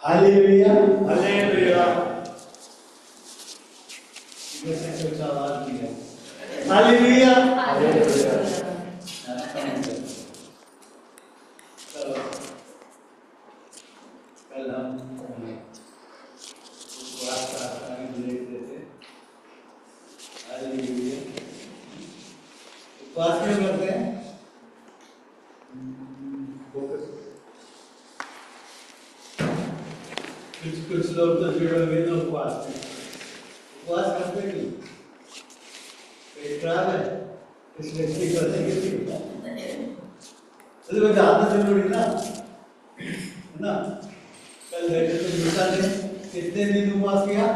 Hallelujah hallelujah. कुछ आवाज नहीं है। Hallelujah hallelujah. चलो कल हम उपवास प्रार्थना में देख रहे थे। हालेलुया। उपवास क्यों करते हैं? कुछ लोग तो जुड़े हुए ना उपवास में। उपवास करते क्यों? पेट खराब है इसलिए ठीक करने के लिए तो जानना जरूरी ना, है ना? कल देखे तो मूसा ने कितने दिन उपवास किया है?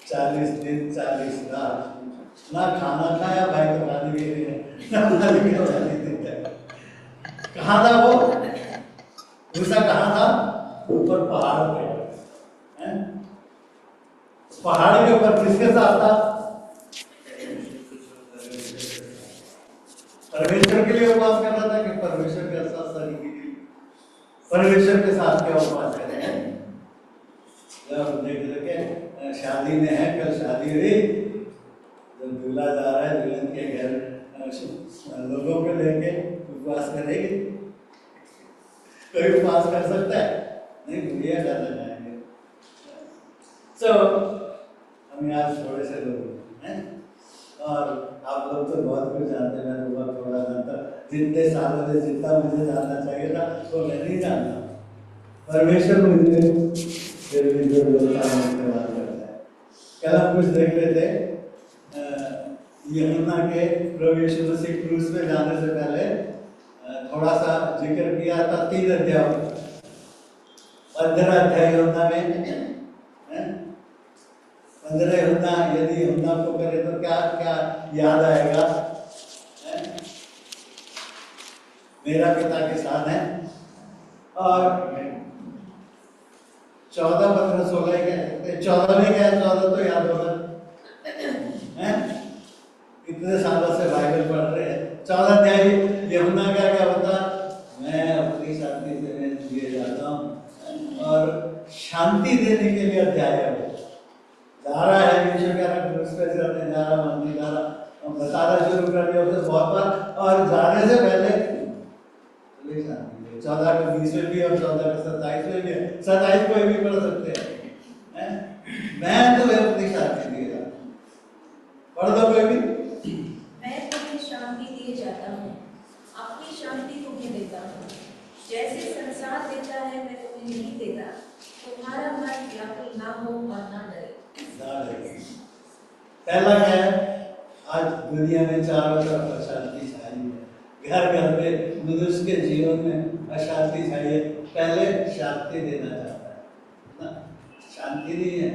40 दिन 40 रात ना खाना खाया भाई तो खाने के लिए ना खाने के 40 दिन तक। कहाँ था वो? मूसा कहाँ था? ऊपर पहाड़ पे हैं? पहाड़ के ऊपर किसके साथ था? परमेश्वर के लिए उपवास कर रहा था कि परमेश्वर के साथ परमेश्वर के साथ क्या उपवास करें? जब देख लगे शादी में है, कल शादी हुई, जब दूल्हा जा रहा है दुल्हन के घर लोगों को लेके उपवास करेगी? कोई उपवास कर सकता है? नहीं, दुनिया करना चाहेंगे। So, हम यहाँ थोड़े से लोग हैं और आप लोग तो बहुत कुछ जानते हैं। मैं तो थोड़ा जानता, जितने सालों से जितना मुझे जानना चाहिए था वो मैं नहीं जानता। परमेश्वर मुझे फिर भी जो इस्तेमाल करता है। कल हम कुछ देख रहे थे, यूहन्ना के प्रभु यीशु मसीह क्रूस पे जाने से पहले थोड़ा सा जिक्र किया था 3 अध्याय 15 अध्याय यूहन्ना में 15 यूहन्ना, यदि यूहन्ना को करे तो क्या क्या याद आएगा? मेरा पिता के साथ है। और 14 15 16 कह सकते हैं। 14 में क्या है? 14 तो याद होगा हैं? कितने सालों से बाइबल पढ़ रहे हैं। 14 अध्याय यूहन्ना का क्या होता? मैं अपनी शांति से दिए जाता हूँ और शांति देने के लिए अध्याय है। जा रहा है यीशु कह रहा क्रूस पे चढ़ने जा रहा, मरने जा रहा, बताना शुरू कर दिया उसे बहुत बार। और जाने से पहले 14 का 20 में भी और 14 का 27 में भी, 27 को भी पढ़ सकते हैं। मैं तुम्हें अपनी शांति दिए जाता हूँ। पढ़ दो कोई भी। मैं तुम्हें शांति दिए जाता हूँ, अपनी शांति तुम्हें देता हूँ। जैसे संसार देता है मैं तुम्हें नहीं देता। तुम्हारा मन व्याकुल ना हो और ना डरे। पहला क्या है? आज दुनिया में चारों तरफ अशांति छाई है। घर घर में मनुष्य के जीवन में अशांति छाई है। पहले शांति देना चाहता है ना? शांति नहीं है।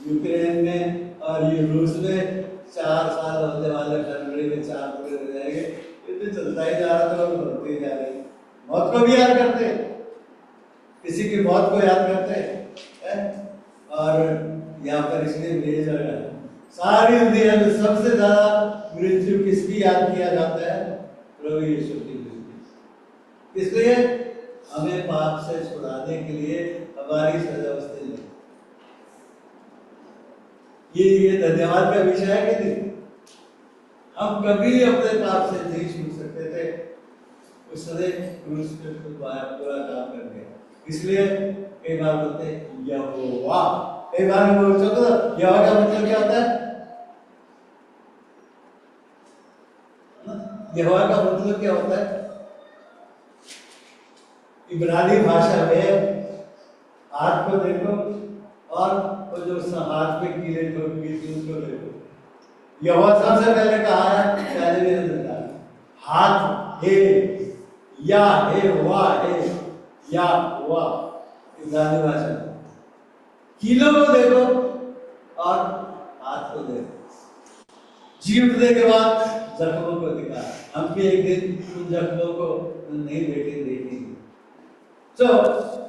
यूक्रेन में और ये रूस में 4 साल होने वाले, फरवरी में 4 पूरे हो जाएंगे। इतने चलता ही जा रहा था, लोग बढ़ते ही जा रहे। मौत को भी याद करते, किसी की मौत को याद करते हैं। और यहाँ पर इसलिए भेज रहा है सारी दुनिया में सबसे ज्यादा मृत्यु किसकी याद किया जाता है? प्रभु यीशु की मृत्यु। इसलिए हमें पाप से छुड़ाने के लिए हमारी सजा उसने ली। ये धन्यवाद का विषय है कि नहीं? हम कभी अपने पाप से नहीं छूट सकते थे, उसने क्रूस पे पूरा काम कर दिया। इसलिए कई बार बोलते यहोवा, कई बार बोलते तो यहोवा का मतलब क्या होता है? यहोवा का मतलब क्या होता है? इब्रानी भाषा में हाथ को देखो और वो जो हाथ पे कीले ठोकी थी उसको देखो। यहोवा सबसे पहले कहा है, पहले भी हाथ हे या हे वाह हे या वाह, इब्रानी भाषा। कीलों को देखो और हाथ को देखो। जी उठने के बाद जख्मों को दिखा। हम भी एक दिन उन जख्मों को नहीं देखेंगे। तो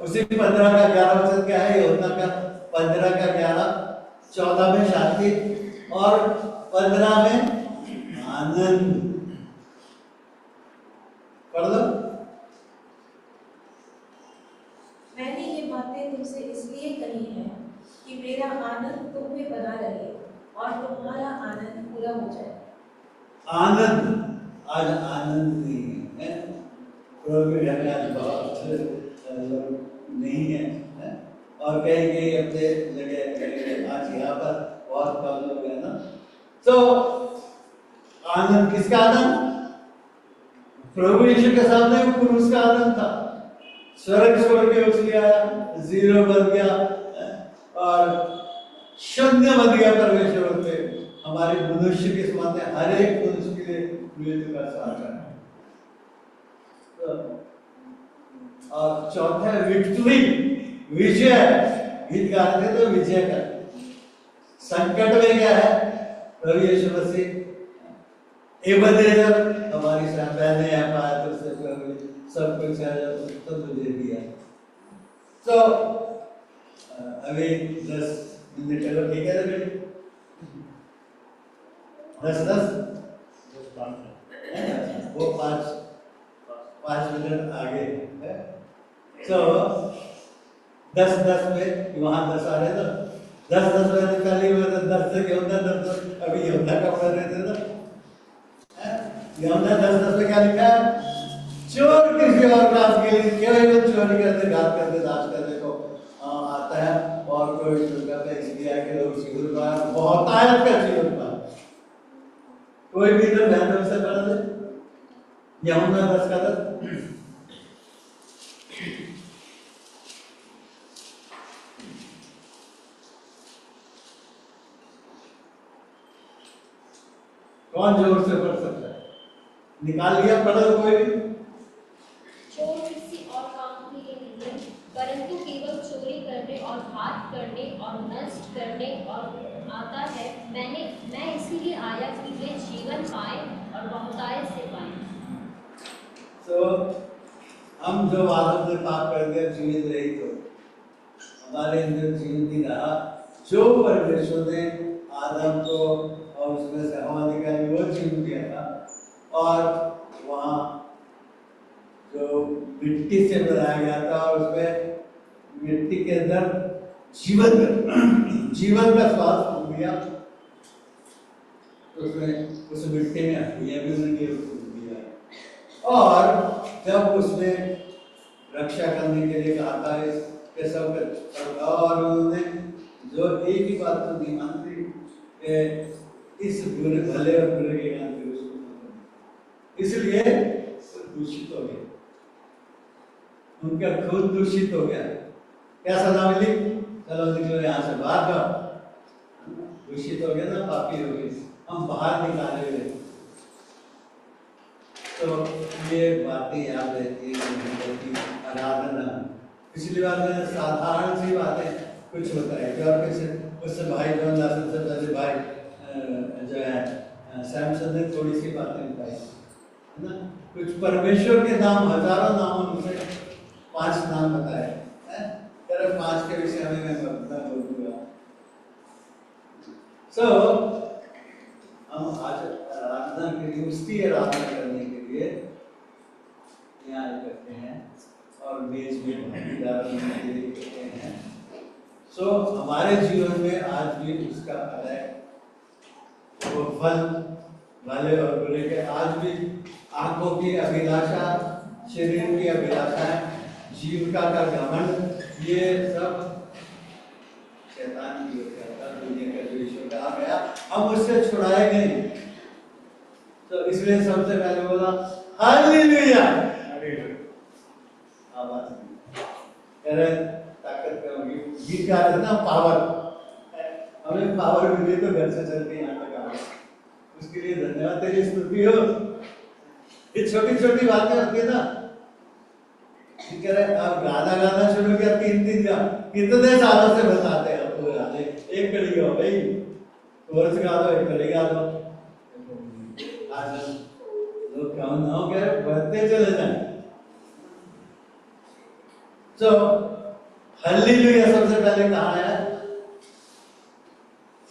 उसी 15 का 11 वचन क्या है? यूहन्ना का 15 का 11, 14 में शांति और 15 में आनंद। हो जाए। आनंद, आज आनंद नहीं है, प्रभु के घर में आज बहुत लोग नहीं है, और कहीं कहीं अपने जगह आज यहाँ पर बहुत कम लोग हैं ना। तो आनंद, किसका आनंद? प्रभु यीशु के सामने वो क्रूस का आनंद था। स्वर्ग छोड़ के उसने आया, जीरो बन गया और शून्य बन गया परमेश्वर पे। हमारे मनुष्य के सामने, हर एक मनुष्य के लिए मृत्यु का साधन है। और चौथा है विक्ट्री, विजय। गीत गा रहे थे तो विजय का। संकट में क्या है? प्रभु यीशु मसीह एबेनेजर, हमारी पहले यहाँ पाया तो सब कुछ है, तो तुझे दिया। तो अभी 10 मिनट चलो, ठीक है ना बेटी? 10 वो 5 मिनट आगे है। तो 10 में वहां 10 आ रहे ना, 10 में पहले 10 से यहूदा 10 अभी यहूदा का पढ़ रहे थे ना। यहूदा 10 में क्या लिखा है? चोर किसी और काम के लिए केवल चोरी करते, घात करते, नाश करने को आता है, और कोई इसलिए के लोग जीवन पाया, बहुत आयत का जीवन पाया। कोई भी तो ध्यान से पढ़ ले, यहूदा 10 का 10। कौन जोर से पढ़ सकता है? निकाल लिया, पढ़ो कोई भी। चोर किसी और काम के लिए नहीं, परंतु केवल चोरी करने और घात करने और नष्ट करने और आता है। मैं इसीलिए आया कि वे जीवन पाए और बहुतायत से पाए। तो हम जो आदम में पाप कर गए, जीवित रही, तो हमारे अंदर जीवन नहीं रहा। जो परमेश्वर ने आदम को और उसमें से हवा निकाली, वो जीवन दिया था। और वहाँ जो मिट्टी से बनाया गया था, और उसमें मिट्टी के अंदर जीवन का श्वास फूंक दिया, तो उसमें उस मिट्टी में हड्डियां भी उन्होंने फूंक दिया। और जब उसने रक्षा करने के लिए कहा था इसके सब, और उन्होंने जो एक ही बात तो नहीं मानती कि इस बुरे भले और बुरे के ज्ञान के उसको, इसलिए दूषित हो गया, उनका खुद दूषित हो गया। क्या सजा मिली? चलो निकलो यहाँ से, बाहर जाओ। दूषित हो गया ना, पापी हो गए, हम बाहर निकाले गए। तो ये बातें याद रहती है, आराधना। पिछली बार में साधारण सी बातें कुछ होता है, और उससे भाई जो सबसे पहले भाई जो है सैमसन ने थोड़ी सी बातें बताई है ना। कुछ परमेश्वर के नाम, हजारों नामों में से 5 नाम बताए, 5 के विषय में मैं बोलूंगा। सो हम आज आराधना के लिए, उसकी आराधना करने के लिए यहाँ करते हैं, और मेज में भागीदार होने के लिए करते हैं। सो हमारे जीवन में आज भी उसका अलग वो फल, भले और बुरे के, आज भी आंखों की अभिलाषा, शरीर की अभिलाषा, जीविका का घमंड, ये सब शैतान की ओर का, दुनिया का जो ईश्वर का आ गया, हम उससे छुड़ाए गए। तो इसलिए सबसे पहले बोला हालेलुया, आवाज कह रहे ताकत का होगी, गीत गा रहे ना, पावर, हमें पावर मिली तो घर से चल के यहाँ तक आ गए, उसके लिए धन्यवाद, तेरी स्तुति हो। ये छोटी छोटी बातें होती है ना, कह रहे अब गाना शुरू किया, 3 का कितने सालों से बताते हैं आपको, गाने एक कड़ी गाओ भाई, कोरस गा दो, एक कड़ी गा दो, आज लोग कम ना हो गए, बढ़ते चले जाए। तो हालेलुया सबसे पहले कहा है,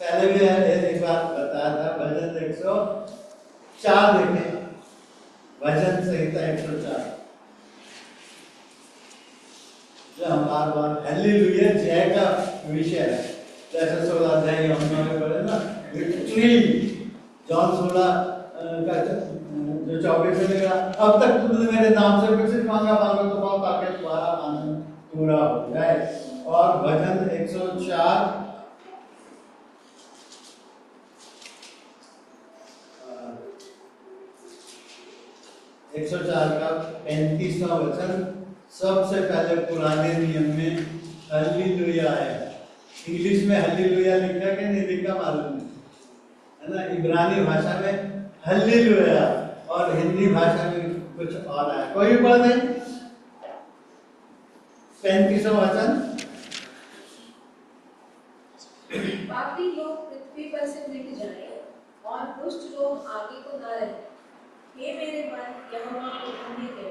पहले भी एक बार बताया था, भजन 104 देखें, भजन संहिता 104, जो हम बार बार हालेलुया जय का विषय है। जैसे 16 अध्याय हमने पढ़े ना, विक्ट्री, जॉन 16 का जो 24 से लेकर अब तक तुमने मेरे नाम से कुछ मांगा मांगो तो पाओ ताकि तुम्हारा आनंद पूरा हो जाए। और भजन 104 104 का 35वां वचन सबसे पहले पुराने नियम में हालेलुया है। इंग्लिश में हालेलुया लिखा कि नहीं लिखा मालूम नहीं, है ना। इब्रानी भाषा में हालेलुया और हिंदी भाषा में कुछ और है। कोई पढ़ दे 35वां वचन। पापी लोग पृथ्वी पर से मिट जाएं और दुष्ट लोग आगे को न रहें। हे मेरे मन यहोवा को धन्य करो,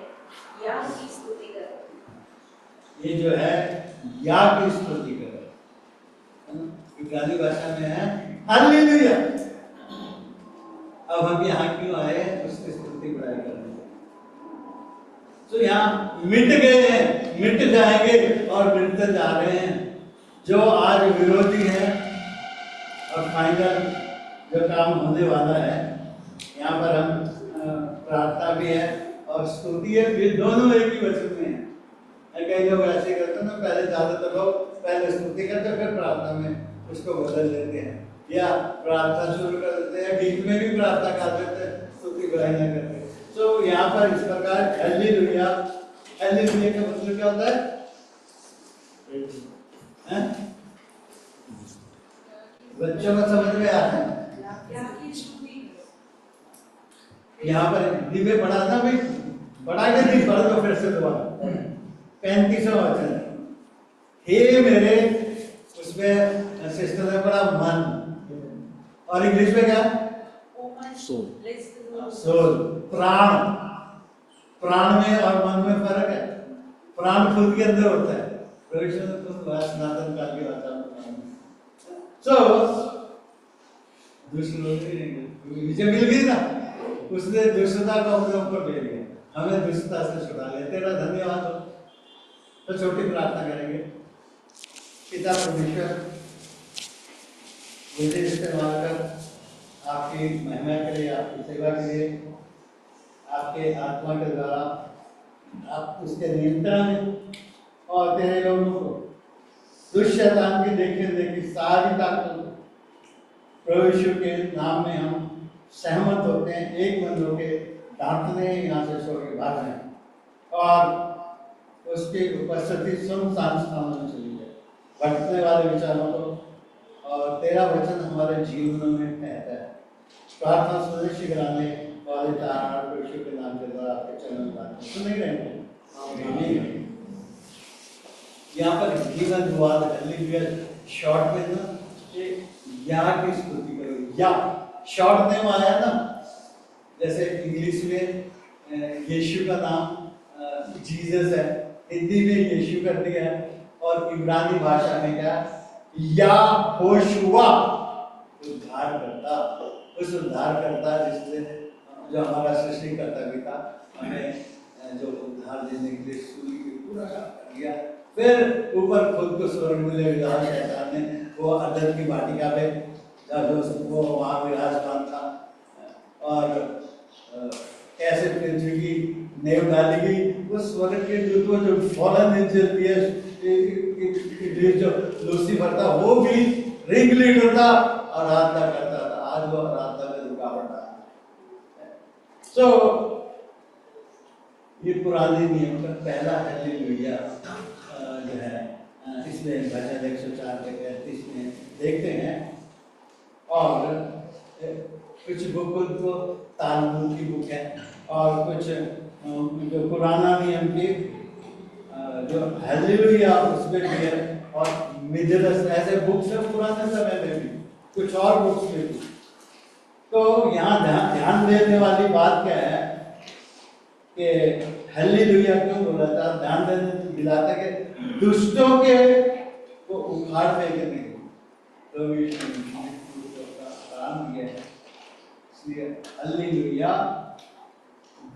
या की स्तुति करो। ये जो है या की स्तुति करो, है ना। इब्रानी भाषा में है हालेलुया। अब हम यहाँ क्यों आए? उसकी स्तुति बढ़ाई करने। तो यहाँ मिट गए हैं, मिट जाएंगे और मिटते जा रहे हैं। जो आज विरोधी है और फाइनल जो काम होने वाला है, यहाँ पर हम प्रार्थना भी है और स्तुति है, ये दोनों एक ही वचन में है। कई लोग ऐसे करते हैं ना, पहले ज्यादातर लोग पहले स्तुति करते हैं फिर प्रार्थना में उसको बदल देते हैं, या प्रार्थना शुरू कर देते हैं, गीत में भी प्रार्थना कर देते हैं, स्तुति बढ़ाई ना करते। तो यहाँ पर इस प्रकार हालेलुया, हालेलुया का मतलब क्या होता है? बच्चों को समझ में आता है? यहाँ पर हिंदी में पढ़ा था भाई, पढ़ा के नहीं पढ़ दो फिर से दोबारा। 35वां वचन, हे मेरे, उसमें सिस्टर ने पढ़ा मन, और इंग्लिश में क्या? सोल, प्राण। प्राण में और मन में फर्क है। प्राण खुद के अंदर होता है, सनातन काल की भाषा में। तो दुष्ट लोग नीचे मिल गई ना, उसने दुष्टता को अपने ऊपर ले लिया, हमें दुष्टता से छुड़ा लिया। तेरा धन्यवाद हो। तो छोटी प्रार्थना करेंगे। पिता परमेश्वर, मुझे इस्तेमाल कर आपकी महिमा के लिए, आपकी सेवा के लिए, आपके आत्मा के द्वारा आप उसके नियंत्रण में, और तेरे लोगों को दुष्ट शैतान की देखी सारी ताकत प्रभु यीशु के नाम में हम सहमत होते हैं, एक मन होकर डांटने यहाँ से छोड़ के भाग जाए, और उसकी उपस्थिति सुनसान स्थानों में चली जाए, भटकने वाले विचारों को, और तेरा वचन हमारे जीवनों में कहता है। प्रार्थना सुनिश्चित कराने वाले प्रभु यीशु के नाम के द्वारा आपके चरण प्रार्थना सुन नहीं रहे। यहाँ पर जीवन दुआ हालेलुया शॉर्ट में ना, या की स्तुति करो, या शॉर्ट नेम आया ना, जैसे इंग्लिश में यीशु का नाम जीसस है, हिंदी में यीशु कर दिया है, और इब्रानी भाषा में क्या? या होशुआ, उद्धार करता, उस उद्धार करता जिसने, जो हमारा सृष्टिकर्ता भी था, हमें जो उद्धार देने के लिए सूली के पूरा काम कर दिया। फिर ऊपर खुद को स्वर्ग में ले गया शैतान ने, वो अदर की वाटिका पे जो वो वहाँ विराजमान था, और कैसे पृथ्वी की नेव डाली गई। वो स्वर्ग के दूतों जो फॉलन एंजल जो लूसीफर था, वो भी रिंग लीडर था, आराधना करता था। आज वो आराधना में रुकावट आ। तो ये पुराने नियम का पहला हालेलुया जो है, इसमें भजन 104 के 35 में देखते हैं। और कुछ बुक तो तालमुद की बुक है, और कुछ जो पुराना नियम की जो हालेलुया उसमें भी है, और मिजरस, ऐसे बुक्स है पुराने समय में भी, कुछ और बुक्स में भी। तो यहाँ ध्यान देने वाली बात क्या है कि हालेलुया क्यों बोला था? ध्यान देने दिलाता कि दुष्टों के को उखाड़ फेंकने तो काम किया है, इसलिए हालेलुया।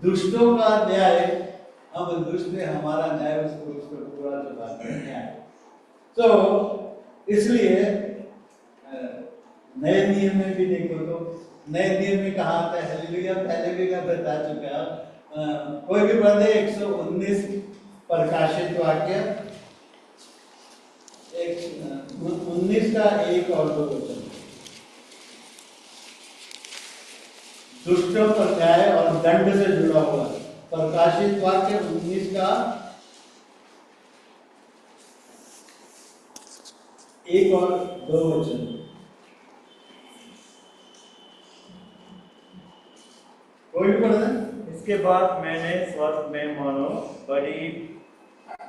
दुष्टों का न्याय, हम दुष्ट ने हमारा न्याय उसको पूरा चुका न्याय। तो इसलिए नए नियम में भी देखो तो नए नियम में कहा आता है हालेलुया, पहले भी मैं बता चुका हूं। कोई भी पढ़ दे 119 प्रकाशित वाक्य 19 का 1 और 2 वचन। दुष्टों पर न्याय और दंड से जुड़ा हुआ प्रकाशित वाक्य 19 का 1 और 2 वचन। कोई भी पढ़ दे। इसके बाद मैंने स्वर्ग में मानो बड़ी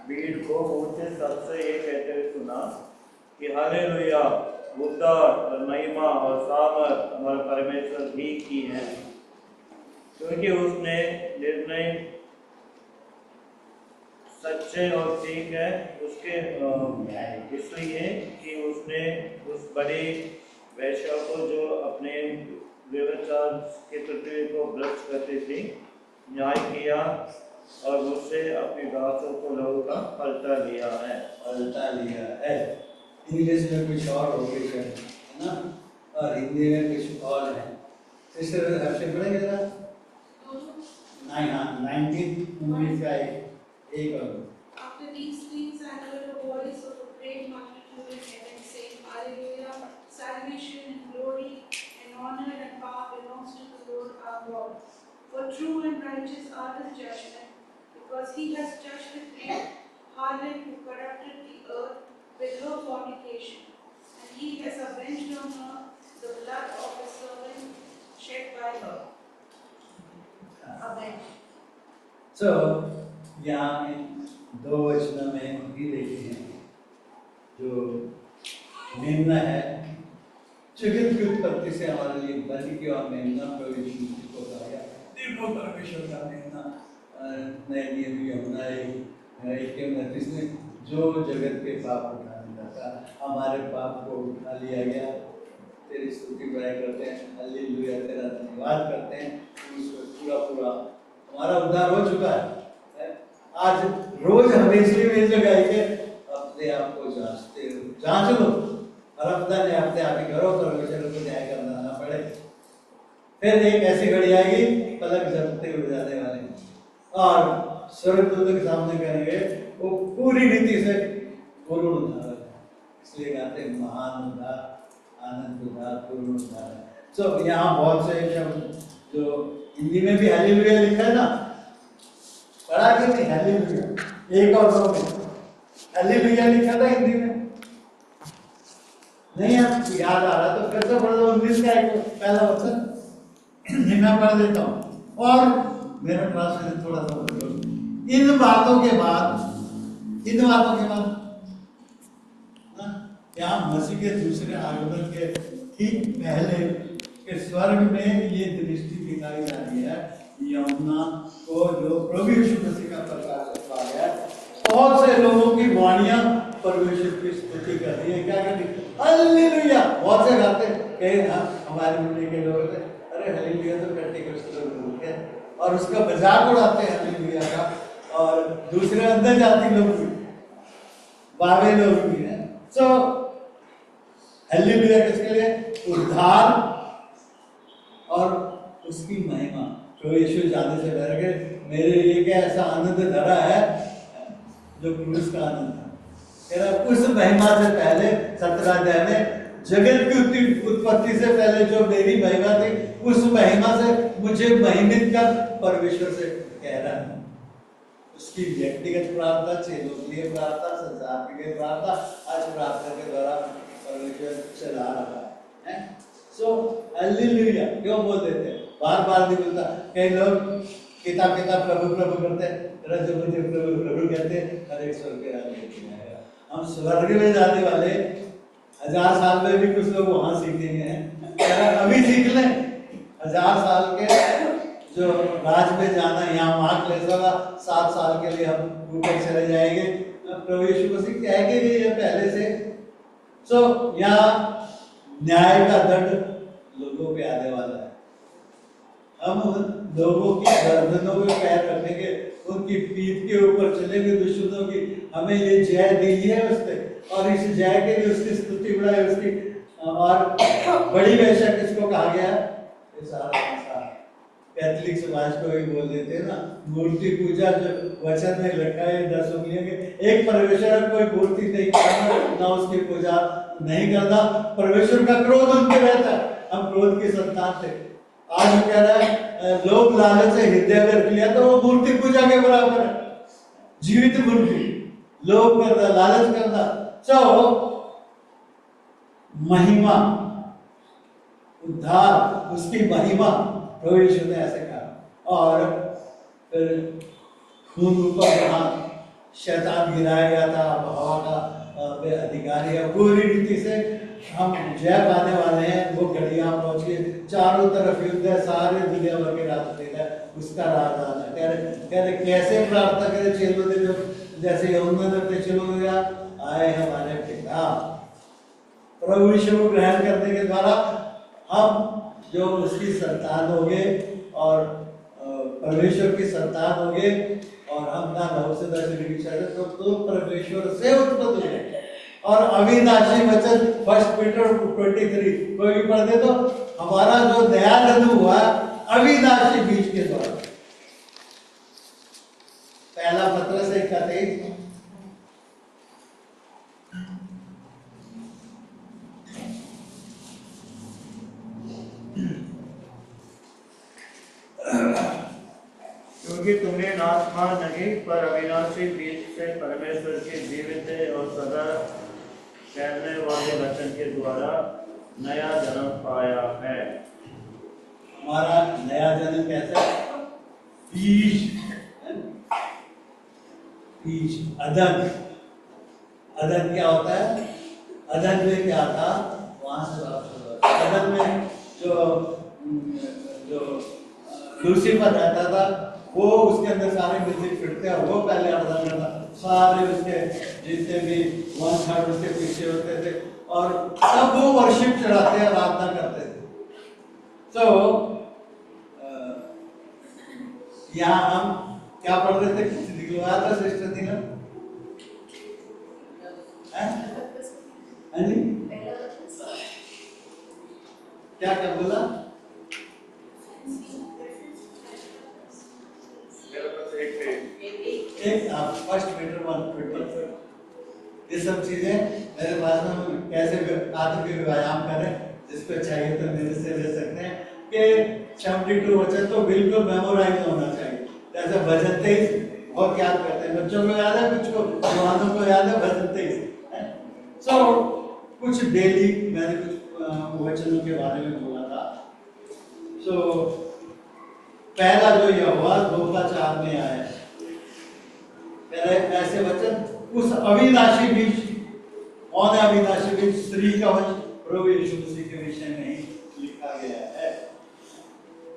भीड़ को ऊंचे शब्द से ये कहते हुए सुना कि हालेलुया, उद्धार और महिमा और सामर्थ हमारे परमेश्वर ही की है, क्योंकि उसने निर्णय सच्चे और ठीक है उसके इसलिए कि उसने उस बड़ी वैश्या को जो अपने व्यभिचार के पृथ्वी को भ्रष्ट करती थी न्याय किया और उससे अपनी दासों को लोगों का पलटा लिया है। पलटा लिया है। इंग्लिश में कुछ और हो गई है ना, और हिंदी में कुछ और है। सिस्टर आपसे पढ़ेंगे जरा 19 का एक और। After these things, I heard a voice of a great multitude in heaven saying, Hallelujah, salvation and glory and honor and power belongs to the Lord our God. For true and righteous are his judgment, because he has judged the great harlot who corrupted the earth with her fornication. And he has avenged on her the blood of his servant shed by her. Avenged. So, यहाँ इन 2 वचनों में भी देखते हैं जो मेमना है, जगत की उत्पत्ति से हमारे लिए बलि की और मेमना प्रभु यीशु मसीह को कहा गया। देखो परमेश्वर का मेमना नए नियम यमुना 1:29 में जो जगत के पाप उठाने लगा, हमारे पाप को उठा लिया गया। तेरी स्तुति बड़ाई करते हैं, हालेलुया, तेरा धन्यवाद करते हैं। पूरा हमारा उद्धार हो चुका है। आज रोज हम इसलिए लगाइए अपने आप को जांचते हो, जांच लो, और अपना अपने आप ही करो, परमेश्वर को न्याय करना ना पड़े। फिर एक ऐसी घड़ी आएगी पलक झपकते हुए जाने वाले और स्वर्गदूतों के सामने करेंगे वो पूरी रीति से पूर्ण उद्धार है। इसलिए कहते हैं महान उद्धार, आनंद उद्धार, पूर्ण उद्धार है। तो यहाँ बहुत से शब्द जो हिंदी में भी हालेलुया लिखा है ना, पढ़ा कि नहीं हालेलुया? 1 और 2 में हालेलुया लिखा था हिंदी में, नहीं आपको याद आ रहा तो फिर से पढ़ दो। 19 का एक पहला वचन मैं पढ़ देता हूँ और मेरा ट्रांसलेशन थोड़ा सा बदलो। इन बातों के बाद यहाँ मसीह के दूसरे आगमन के ठीक पहले के स्वर्ग में ये दृष्टि दिखाई जा रही है। यमुना को जो प्रभु यीशु मसीह का प्रकाश पा गया, बहुत से लोगों की वाणियां परमेश्वर की स्तुति कर रही है। क्या कहती है? हालेलुया। बहुत से गाते कहे हमारे मुंडे के लोग थे, अरे हालेलुया तो पेंटिकॉस्ट लोग बोलते हैं और उसका मजाक उड़ाते हैं हालेलुया का। और दूसरे अंदर जाति लोग भी, बावे लोग भी हैं। सो हालेलुया किसके लिए? उद्धार और उसकी महिमा। तो यीशु जाने से पहले मेरे लिए क्या ऐसा आनंद धरा है जो क्रूस का आनंद था। उस महिमा से पहले 17 अध्याय में जगत की उत्पत्ति से पहले जो मेरी महिमा थी, उस महिमा से मुझे महिमित कर परमेश्वर से कह रहा है। उसकी व्यक्तिगत प्रार्थना, चेलों के लिए प्रार्थना, संसार के लिए प्रार्थना, आज प्रार्थना के द्वारा परमेश्वर चला रहा है। सो हालेलुया क्यों बोल देते हैं? बार बार नहीं बोलता। कई लोग किताब प्रभु प्रभु करते हैं, जो मुझे प्रभु प्रभु कहते हैं, हर एक स्वर्ग के राज्य में आएगा। हम स्वर्ग में जाने वाले 1000 साल में भी कुछ लोग वहां सीखेंगे हैं, अभी सीख लें। 1000 साल के जो राज में जाना, यहाँ वहां क्लेश होगा, 7 साल के लिए हम ऊपर चले जाएंगे। प्रभु यीशु मसीह कह के गए पहले से। सो यहाँ न्याय का दंड लोगों पे आने वाला है। हम लोगों की गर्दनों पे पैर रखेंगे, उनकी पीठ के ऊपर चलेंगे दुश्मनों की। हमें ये जय दी है उसने, और इस जय के लिए उसकी स्तुति बढ़ाई उसकी। और बड़ी वैश्या किसको कहा गया? ये सारा संसार। कैथलिक समाज को भी बोल देते हैं ना, मूर्ति पूजा जो वचन में लिखा है 10 उंगलियों के, एक परमेश्वर कोई मूर्ति नहीं करना, ना उसकी पूजा नहीं करना। परमेश्वर का क्रोध उनके रहता है, हम क्रोध की संतान थे। आज वो कह रहा है लोग लालच से हृदय कर लिया तो वो मूर्ति पूजा के बराबर है, जीवित मूर्ति। लोभ करना, लालच करना, चाहो महिमा, उद्धार, उसकी महिमा प्रभु यीशु ने ऐसे कहा। और फिर खून ऊपर यहाँ शैतान गिराया गया था, हवा का अधिकारी है, पूरी रीति से हम जय पाने वाले हैं। वो घड़ियां पहुंच के चारों तरफ युद्ध है, सारे दुनिया भर के रास्ते है, उसका राजदान है। कह रहे कैसे प्रार्थना करें चेलों ने, जब जैसे यूहन्ना ने अपने चेलों को दिया, आए हमारे पिता। प्रभु यीशु को ग्रहण करने के द्वारा हम जो उसकी संतान होंगे और परमेश्वर की संतान होंगे, और हम ना नव से दर्शन तो परमेश्वर से उत्पन्न होंगे। और अविनाशी वचन 1 पीटर 23 कोई भी पढ़ दे तो हमारा जो नया जन्म हुआ अविनाशी बीज के द्वारा। पहला पत्रस 1:23। क्योंकि तुम्हें नाशमा नहीं पर अविनाशी बीज से परमेश्वर के जीवित और सदा फैलने वाले वचन के द्वारा नया जन्म पाया है। हमारा नया जन्म कैसा? बीज, बीज अदन। अदन क्या होता है? अदन में क्या था? वहां से वापस अदन में जो लूसीफर रहता था, वो उसके अंदर सारे म्यूजिक फिरते हैं, वो पहले अदन करता, सारे उसके जितने भी 1/3 उसके पीछे होते थे, और तब वो वर्शिप चढ़ाते हैं, आराधना करते थे। तो यहाँ हम क्या पढ़ रहे थे? दिखलवाया था सिस्टर नीलम? हाँ जी, क्या क्या बोला? एक 1 पीटर 1:20। ये सब चीजें मेरे पास में कैसे आत्मिक व्यायाम करें, जिसको चाहिए तो मेरे से ले सकते हैं कि 72 वचन तो बिल्कुल मेमोराइज होना चाहिए। जैसे भजन 23 बहुत याद करते हैं, बच्चों को याद है, कुछ को जवानों को याद है भजन 23। सो कुछ डेली मैंने कुछ वचनों के बारे में बोला था। सो पहला जो यहोवा 2:4 में आया, ऐसे वचन उस अविनाशी बीज, कौन है अविनाशी बीज? स्त्री का वचन प्रभु यीशु मसीह के विषय में ही लिखा गया है।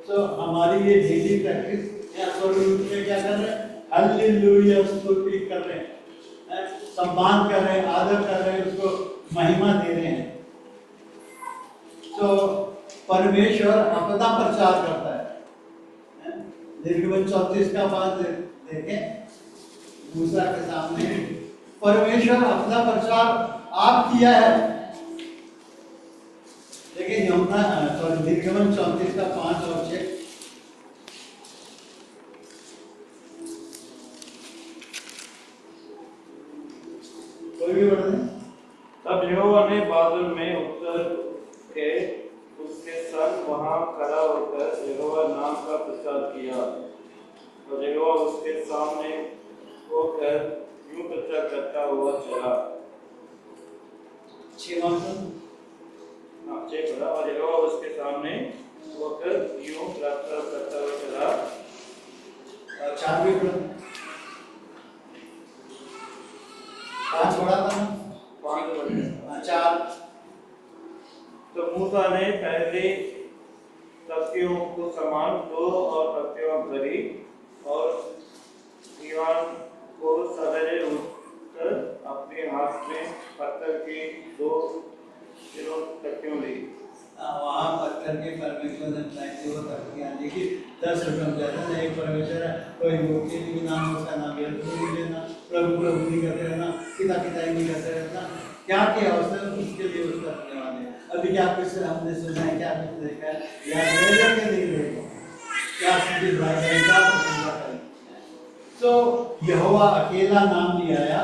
तो हमारी ये डेली प्रैक्टिस या स्वरूप में क्या कर रहे हैं? हालेलुया स्तुति कर रहे हैं, सम्मान कर रहे हैं, आदर कर रहे हैं, उसको महिमा दे रहे हैं। तो परमेश्वर अपना प्रचार करता है। निर्गमन 34 का बात देखें, मूसा के सामने परमेश्वर अपना प्रचार आप किया है। लेकिन निर्गमन 34 का 5 और 6 कोई भी पढ़ दें। तब यहोवा ने बादल में उतर के उसके संग वहां खड़ा होकर यहोवा नाम का प्रचार किया, और यहोवा उसके सामने होकर यूं प्रचार करता हुआ चला। 6 और यहोवा उसके सामने होकर यूं प्रचार करता हुआ चला। 4 भी पढ़ो। 5 पढ़ा था ना? 4। तो मूसा ने पहले तख्तियों को समान 2 और तख्तियां भरी, और दीवान को सवेरे उठकर अपने हाथ में पत्थर की 2 तख्तियां ली। वहाँ पत्थर के परमेश्वर ने बनाई वो तख्तियाँ देखी 10 रकम जैसे एक परमेश्वर है, कोई मूर्ति भी नाम उसका नाम नहीं लेना, प्रभु प्रभु नहीं करते रहना, पिता पिता नहीं करते रहना, क्या किया उसने उसके लिए उसका धन्यवाद है। अभी क्या कुछ हमने सुना है, क्या कुछ देखा है, याद रहेगा कि नहीं रहेगा, क्या स्तुति बड़ाई करें, क्या प्रशंसा करें। तो यहोवा अकेला नाम लिया आया।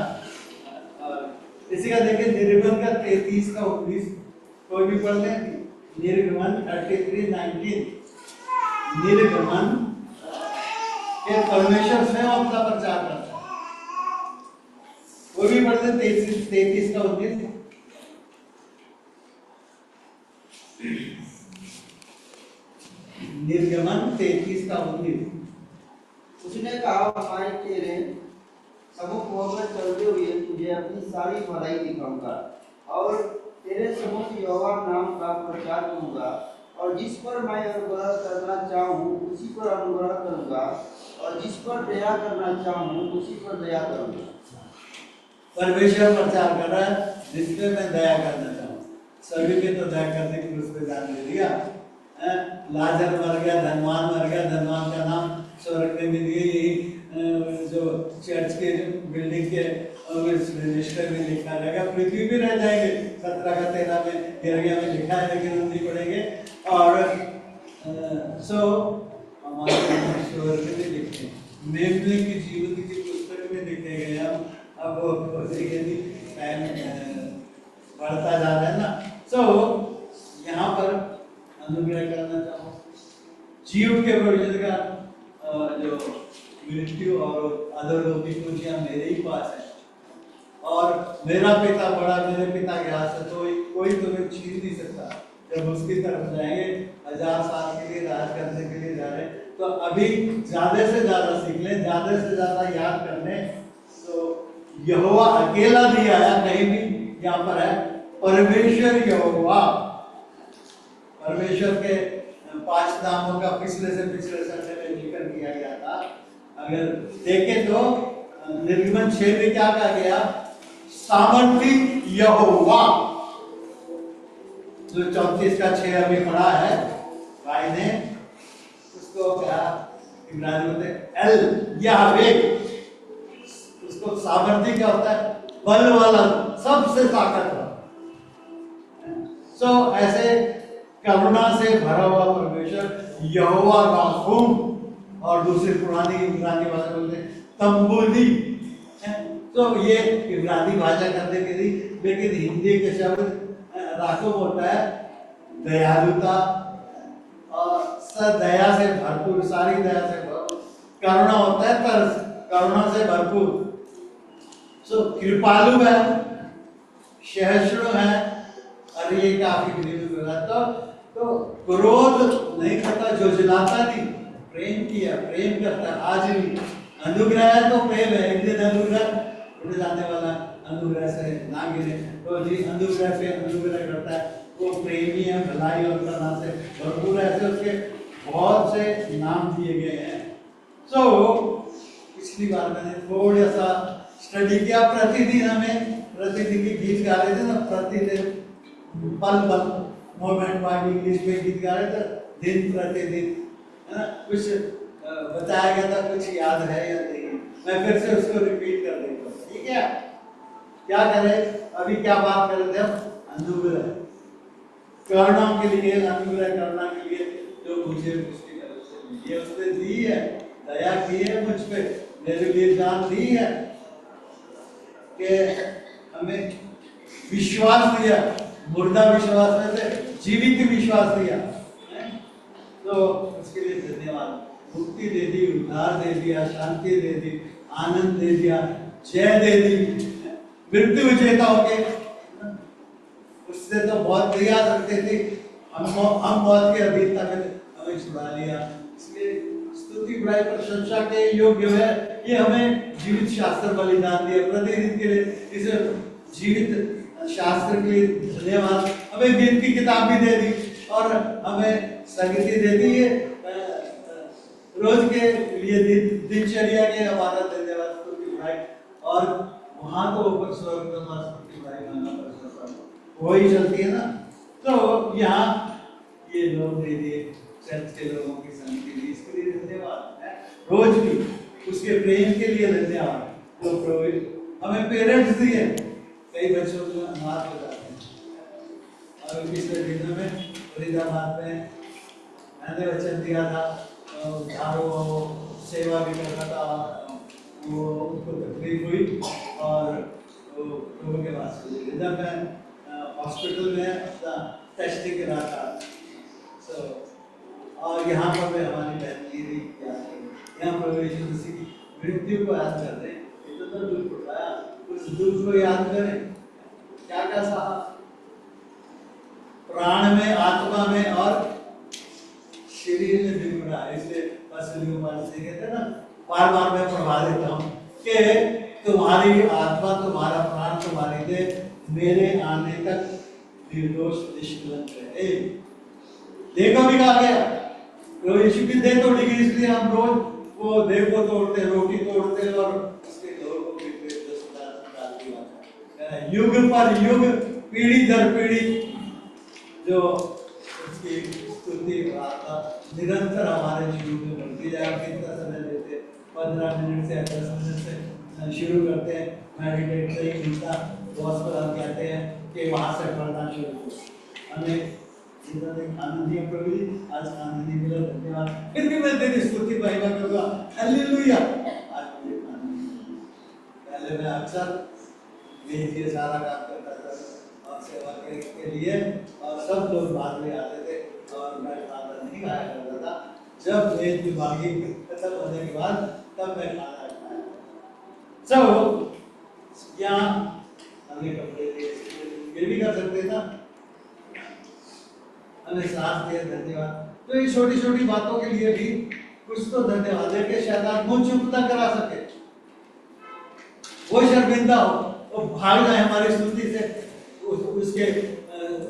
इसी का देखिए निर्गमन का 33 का 19 कोई भी पढ़ लें। निर्गमन 33:19 निर्गमन के परमेश्वर स्वयं अपना प्रचार करता है। कोई भी पढ़ लें 33 का 19। निर्गमन 33 का 19। उसने कहा मैं तेरे सम्मुख होकर चलते हुए तुझे अपनी सारी भलाई दिखाऊंगा और तेरे सम्मुख यहोवा नाम का प्रचार करूंगा और जिस पर मैं अनुग्रह करना चाहूँ उसी पर अनुग्रह करूंगा और जिस पर दया करना चाहूँ उसी पर दया करूंगा। परमेश्वर प्रचार कर रहा है जिस पे मैं दया करना चाहूँ। सभी पे तो दया करने की उस पे जान दे दिया। लाजर मर गया, धनवान मर गया, धनवान का नाम स्वर्ग में मिल गई। यही जो चर्च के बिल्डिंग के रजिस्टर में लिखा रहेगा, पृथ्वी भी रह जाएंगे। 17 का 13 में यिर्मयाह में लिखा है, लेकिन हम नहीं पढ़ेंगे। और हमारे स्वर्ग में लिखे मेमने की जीवन की पुस्तक में लिखे गए। हम अब टाइम बढ़ता जा रहा है ना। यहाँ पर अनुग्रह करना चाहो, जीव के भविष्य का जो मृत्यु और अधोलोकी खुशियां मेरे ही पास है और मेरा पिता बड़ा, मेरे पिता के हाथ से तो कोई तुम्हें छीन नहीं सकता। जब उसकी तरफ जाएंगे 1000 साल के लिए राज करने के लिए जा रहे हैं, तो अभी ज्यादा से ज्यादा सीख लें, ज्यादा से ज्यादा याद कर लें। तो यहोवा अकेला नहीं आया कहीं भी, यहाँ पर है परमेश्वर यहोवा। परमेश्वर के 5 नामों का पिछले संडे में जिक्र किया गया था। अगर देखें तो निर्गमन 6 में क्या कहा गया? सामर्थी यहोवा। जो 34 का 6 अभी पढ़ा है भाई ने, उसको क्या इब्रानी बोलते हैं एल याहवे। उसको सामर्थी क्या होता है? बल वाला, सबसे ताकतवर। ऐसे करुणा से भरा हुआ परमेश्वर यहोवा राखूम, और दूसरी पुरानी इब्रानी भाषा बोलते हैं तंबूली। तो ये इब्रानी भाषा करने के लिए, लेकिन हिंदी के शब्द राखूम होता है दयालुता और सदया से भरपूर, सारी दया से भरपूर। करुणा होता है तरस, करुणा से भरपूर। कृपालु है, सहिष्णु है, और ये काफी तो क्रोध नहीं करता, झुंझलाता नहीं, प्रेम किया, प्रेम करता आज भी। अनुग्रह है तो प्रेम है। एक दिन अनुग्रह उड़ जाने वाला, अनुग्रह से ना गिरे। तो जी अनुग्रह से अनुग्रह करता है, वो प्रेमी है, भलाई और करुणा से भरपूर। ऐसे उसके बहुत से नाम दिए गए हैं। पिछली बार मैंने थोड़ा सा स्टडी किया। प्रतिदिन के गीत गा रहे थे ना, प्रतिदिन पल पल मोमेंट बाय इंग्लिश में गीत गा रहे थे, दिन प्रतिदिन, है ना। कुछ बताया गया था, कुछ याद है या नहीं, मैं फिर से उसको रिपीट कर देता हूँ, ठीक है। क्या करें, अभी क्या बात कर रहे थे हम? अनुग्रह, करुणा के लिए, अनुग्रह करना के लिए जो मुझे उसकी तरफ से मिली है, उसने दी है, दया की है मुझ पे, मेरे लिए जान दी है, कि हमें विश्वास दिया, मुर्दा विश्वास में से जीवित विश्वास दिया, तो उसके लिए धन्यवाद। मुक्ति दे दी, उद्धार दे दिया, शांति दे दी, आनंद दे दिया, जय दे दी, मृत्यु विजेता हो गए। उससे तो बहुत दिया सकते थे, हम मौत के अधीनता में हमें छुड़ा लिया। इसलिए स्तुति बड़ाई प्रशंसा के योग्य है। ये हमें जीवित शास्त्र बलिदान दिया प्रतिदिन के लिए, इसे जीवित शास्त्र के लिए धन्यवाद। हमें गीत की किताब भी दे दी और हमें संगति दे दी है, रोज के लिए दिनचर्या के हमारा धन्यवाद, स्तुति बड़ाई। और वहां तो ऊपर स्वर्ग में स्तुति बड़ाई गाना वही चलती है ना। तो यहाँ ये लोग दे दिए, चर्च के लोगों की संगति दी, इसके लिए धन्यवाद है। रोज भी उसके प्रेम के लिए धन्यवाद। तो प्रभु हमें पेरेंट्स दिए, कई बच्चों को अनाथ हो जाते हैं अभी पिछले दिनों में फरीदाबाद में मैंने वचन दिया था, झाड़ू सेवा भी करना था, वो उनको तकलीफ हुई और वो लोगों के पास जब मैं हॉस्पिटल में अपना टेस्टिंग करा था, और यहाँ पर मैं हमारी बहन की यहाँ पर यीशु मसीह की मृत्यु को याद कर रहे हैं, इतना दुख उठाया, उस दुख को याद करें, क्या क्या सहा, प्राण में, आत्मा में और शरीर में भी बुरा है। इसलिए कहते हैं ना, बार बार मैं पढ़वा देता हूँ कि तुम्हारी आत्मा, तुम्हारा प्राण, तुम्हारी देह मेरे आने तक निर्दोष निष्कलंक रहे। देखो भी कहा गया, तो यीशु की देह तोड़ी गई, इसलिए हम रोज वो देह को तोड़ते, रोटी तोड़ते और उसके लोगों को भी युग पर युग, पीढ़ी दर पीढ़ी जो उसकी स्तुति प्रार्थना निरंतर हमारे जीवन में बढ़ती जाए। कितना समय देते, 15 मिनट से 10 मिनट से शुरू करते हैं, मेडिटेट से ही मिलता, गॉस्पेल हम कहते हैं कि वहाँ से पढ़ना शुरू करो। हमें जिन्होंने आनंद दिया प्रभु जी, आज आनंद नहीं मिला, धन्यवाद, फिर भी मैं तेरी स्तुति महिमा करूँगा, हालेलुया। आज मुझे आनंद, पहले मैं अक्सर ये सारा काम करता था और सेवा के लिए, और सब लोग बाद में आते थे और मैं खाना नहीं खाया करता था। जब मेरी दिमागी खत्म होने के बाद तब मैं खाना खाया। यहाँ हमें कपड़े ये भी कर सकते ना, हमें साथ दिया, धन्यवाद। तो ये छोटी छोटी बातों के लिए भी कुछ तो धन्यवाद है कि शैतान मुझ चुप ना करा सके, वो शर्मिंदा हो, वो भाग जाए हमारी स्तुति से,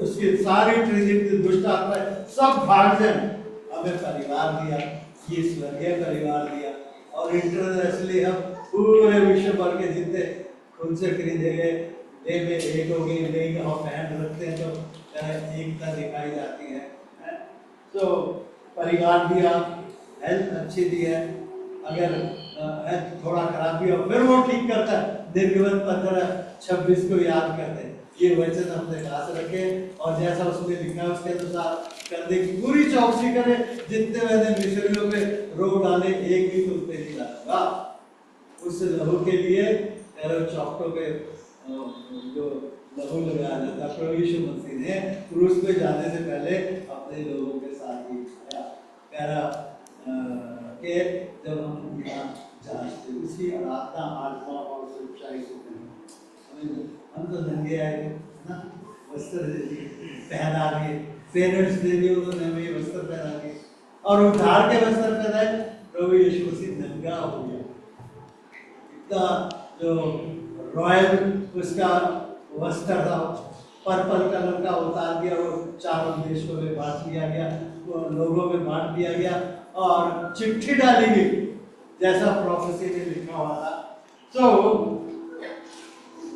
उसकी सारी ट्रिनिटी दुष्ट आत्माएं सब भाग जाए। हमें परिवार दिया, ये स्वर्गीय परिवार दिया, और इंटरनेशनली हम पूरे विश्व भर के जितने खुद से खरीदे गए ले में एक हो गई, ले का पहन रखते हैं तो एकता दिखाई जाती है। तो परिवार दिया, हेल्थ अच्छी दी है, अगर हेल्थ थोड़ा खराब भी हो फिर वो ठीक करता है। निर्गमन 15:26 को याद करते हैं, ये वचन हमने खास रखे और जैसा उसमें लिखा है उसके अनुसार करने की पूरी चौकसी करें। जितने मैंने मिशनरियों पे रोक डाले, एक भी तुम पे नहीं डालूंगा। उस लहू के लिए चौकटों पे जो लहू लगाया जाता, प्रभु यीशु मसीह ने क्रूस पे जाने से पहले अपने लोगों के साथ ही आया, कह रहा कि जब हम यहाँ जांचते उसकी आत्मा, आत्मा और सच्चाई से करें। हम तो नंगे आए थे ना, वस्त्र पहना दिए, पेरेंट्स दे दिए उन्होंने हमें वस्त्र पहना दिए, और उधार के वस्त्र पहनाए। प्रभु यीशु मसीह नंगा हो गया, इतना जो रॉयल उसका वस्त्र था, पर्पल कलर का उतार दिया, वो चारों देशों में बांट दिया गया, वो लोगों में बांट दिया गया, और चिट्ठी डाली गई जैसा प्रोफेसी में लिखा हुआ था। तो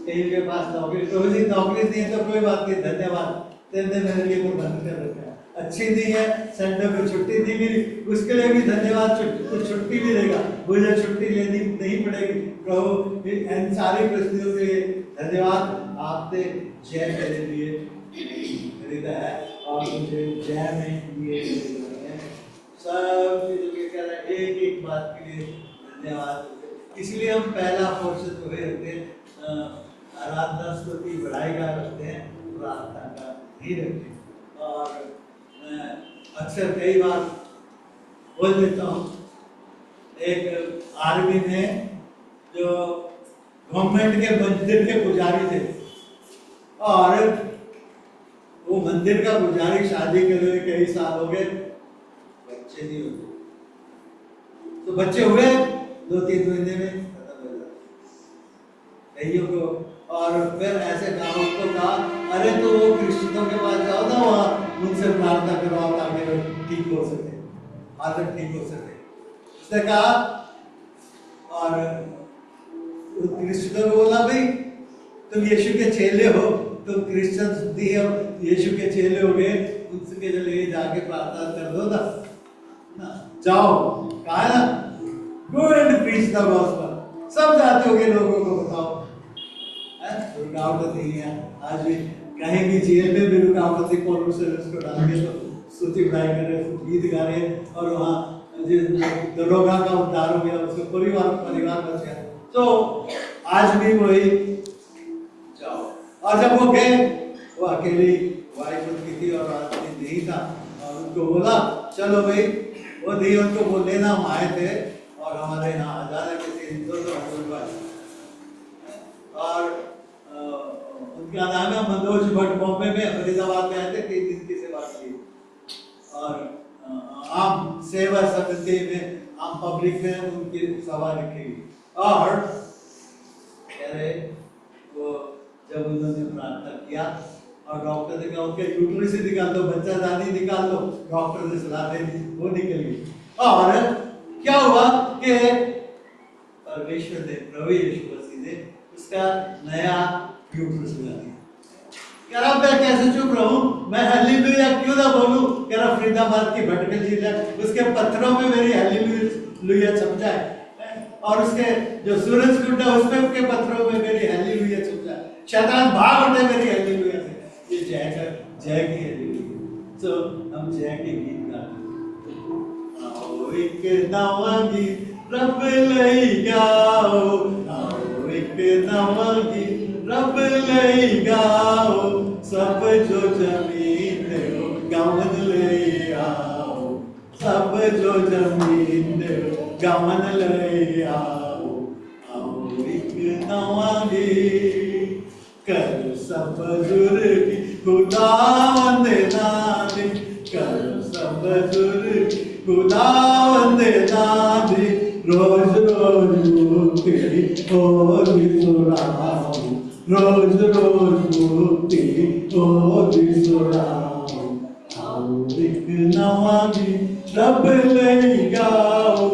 कहीं के पास नौकरी, तो नौकरी नहीं है तो कोई बात नहीं, धन्यवाद, तेरे मेरे लिए वो बंद कर रखा है। अच्छी नहीं है, संडे को छुट्टी नहीं मिली, उसके लिए भी धन्यवाद, कुछ छुट्टी मिलेगा, मुझे छुट्टी लेनी नहीं पड़ेगी। प्रभु इन सारी परिस्थितियों के लिए धन्यवाद, आपने जय मेरे लिए खरीदा है और मुझे जय में ये सब कह रहा है, एक एक बात के लिए धन्यवाद। इसलिए हम पहला पोर्शन जो है रखते हैं, आराधना स्तुति बढ़ाई का रखते हैं, प्रार्थना का नहीं रखते। और मैं अक्सर कई बार बोल देता हूँ, एक आर्मी में जो गवर्नमेंट के मंदिर के पुजारी थे, और वो मंदिर का पुजारी शादी के लिए कई साल हो गए, बच्चे नहीं होते, तो बच्चे हुए 2-3 महीने में खत्म हो जाते कईयों को। और फिर ऐसे कहा, उसको कहा, अरे तो वो क्रिश्चियनों के पास जाओ ना, वहाँ उनसे प्रार्थना करवाओ ताकि वो ठीक हो सके, हालत ठीक हो सके। उसने कहा, और क्रिश्चियनों को बोला, भाई तुम यीशु के चेले हो, तुम क्रिश्चियन दिए यीशु के चेले हो गए, उनके लिए जाके प्रार्थना कर दो ना, जाओ, कहा ना, go and preach the gospel, सब जाते होगे, लोगों को बताओ। रुकावट नहीं है, आज भी कहीं भी जेल में भी रुका होती पौलुस से उसको डाल के तो स्तुति गाय कर रहे, गीत गा रहे, और वहाँ दरोगा का उद्धार हो गया, उसका परिवार बच गया। तो आज भी वही जाओ। और जब वो गए, वो अकेली वाइफ उनकी थी और आदमी नहीं था, और उनको बोला चलो भाई, वो दी उनको वो लेना हम आए थे और हमारे यहाँ आ जाने के थे और उनका नाम है मनोज भट्ट, बॉम्बे में फरीदाबाद में आए थे, 3 दिन की सेवा की। और आम सेवा समिति में, आम पब्लिक में उनकी सभा रखी। और कह रहे वो जब उन्होंने प्रार्थना किया और डॉक्टर ने कहा उनके यूट्रस से निकाल दो, बच्चादानी निकाल दो, डॉक्टर ने सलाह दे दी, वो निकल गई। और क्या हुआ कि परमेश्वर ने, प्रभु यीशु मसीह ने उसका नया यूट्रस लगा दिया। कह रहा मैं कैसे चुप रहूं, मैं हालेलुया क्यों ना बोलूं? कह रहा फरीदाबाद की भटकल झील है, उसके पत्थरों में मेरी हालेलुया छप जाए, और उसके जो सूरज कुंड है उसमें के पत्थरों में मेरी हालेलुया छप जाए, शैतान भाग उठे मेरी हालेलुया से। ये जय की हालेलुया। तो हम जय के गीत गाते हैं। आओ एक नवा गीत रब लई गाओ, आओ एक नवा गीत रब लई गाओ, सब जो जमीन हो गवन लई आओ, सब जो जमीन हो गवन लई आओ। आओ एक नवा गीत कर सब जुर्गी खुदावंद नादी, कर सब जुर्गी खुदावंद नादी, रोज रोज मुक्ति होगी सुनाओ, रोज रोज मुक्ति होगी सुनाओ। आओ एक नवा गीत रब लई गाओ,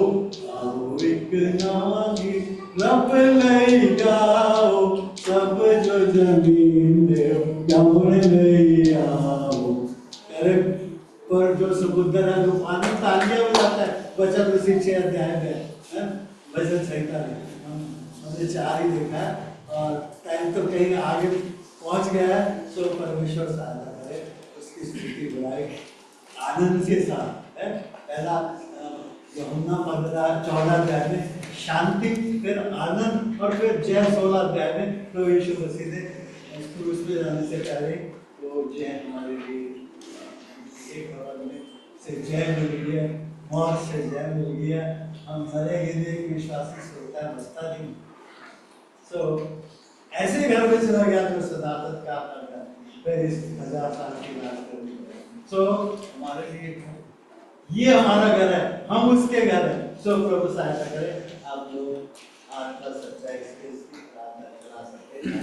आओ एक नवा गीत रब लई गाओ, सब जो जमीन में गवन लई आओ। पर जो समुद्र है, जो पानी तालियां बजाता है, वचन उसी 6 अध्याय में है, वचन संहिता में हमने 4 ही देखा है, और टाइम तो कहीं आगे पहुंच गया है। तो परमेश्वर सहायता करे, उसकी स्तुति बुराई आनंद के साथ है। पहला यूहन्ना 14 अध्याय में शांति, फिर आनंद, और फिर जय 16 अध्याय में प्रभु यीशु मसीह ने क्रूस पे जाने से पहले वो जय हमारे लिए एक खबर में से जय मिल गई है, मौत से जय मिल गई है, हम मरेंगे नहीं, विश्वासी श्रोता है बसता नहीं। सो ऐसे घर में चला गया जो सदाकत का करता, फिर इस 1000 साल की बात करनी है। सो हमारे लिए ये हमारा घर है, हम उसके घर हैं। सो प्रभु सहायता करे, आप लोग आज का सच्चाई से इसकी प्रार्थना करा सकते हैं।